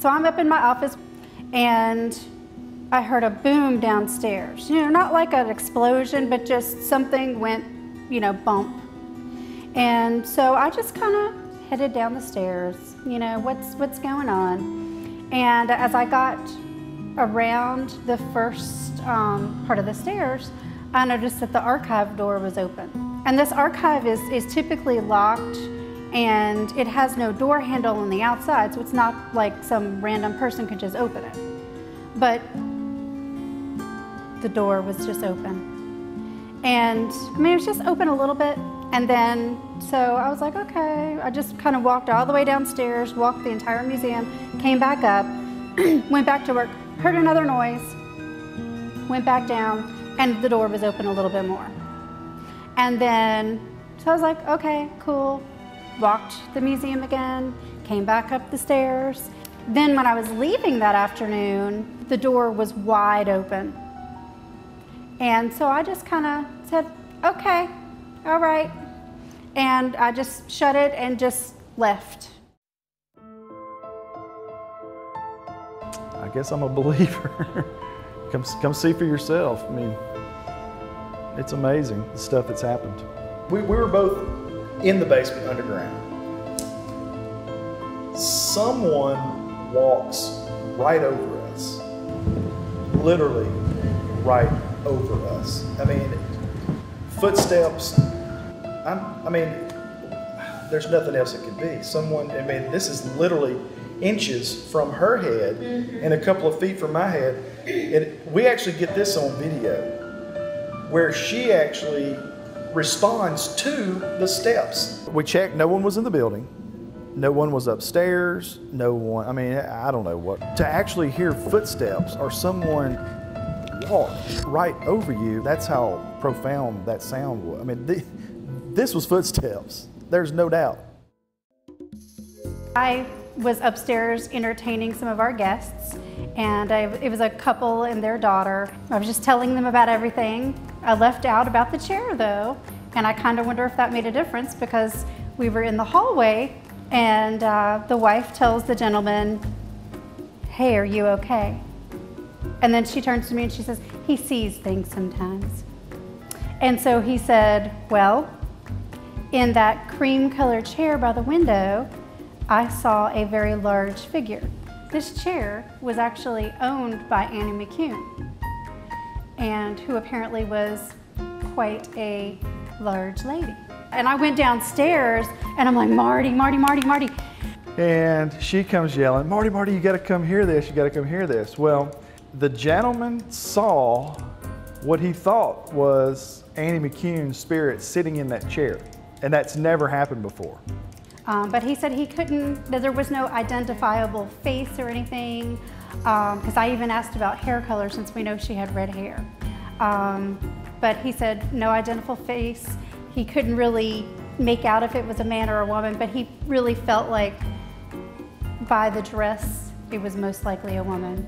So I'm up in my office and I heard a boom downstairs. You know, not like an explosion, but just something went, you know, bump. And so I just kind of headed down the stairs, you know, what's going on. And as I got around the first part of the stairs, I noticed that the archive door was open. And this archive is typically locked, and it has no door handle on the outside, so it's not like some random person could just open it. But the door was just open. And I mean, it was just open a little bit. And then, so I was like, okay. I just kind of walked all the way downstairs, walked the entire museum, came back up, went back to work, heard another noise, went back down, and the door was open a little bit more. And then, so I was like, okay, cool. Walked the museum again, came back up the stairs. Then when I was leaving that afternoon, the door was wide open. And so I just kind of said, okay, all right. And I just shut it and just left. I guess I'm a believer. Come see for yourself. I mean, it's amazing the stuff that's happened. We were both in the basement underground. Someone walks right over us, literally right over us. I mean, footsteps. I mean, there's nothing else it could be. Someone, I mean, this is literally inches from her head and a couple of feet from my head. And we actually get this on video where she actually responds to the steps. We checked, no one was in the building. No one was upstairs. No one, I mean, I don't know what. To actually hear footsteps or someone walk right over you, that's how profound that sound was. I mean, this was footsteps. There's no doubt. I was upstairs entertaining some of our guests, and it was a couple and their daughter. I was just telling them about everything. I left out about the chair though, and I kind of wonder if that made a difference because we were in the hallway and the wife tells the gentleman, "Hey, are you okay?" And then she turns to me and she says, "He sees things sometimes." And so he said, "Well, in that cream-colored chair by the window, I saw a very large figure." This chair was actually owned by Annie McCune, and who apparently was quite a large lady. And I went downstairs and I'm like, "Marty, Marty, Marty, Marty." And she comes yelling, "Marty, Marty, you gotta come hear this, you gotta come hear this." Well, the gentleman saw what he thought was Annie McCune's spirit sitting in that chair. And that's never happened before. But he said he couldn't, that there was no identifiable face or anything, because I even asked about hair color since we know she had red hair. But he said no identifiable face. He couldn't really make out if it was a man or a woman, but he really felt like by the dress, it was most likely a woman.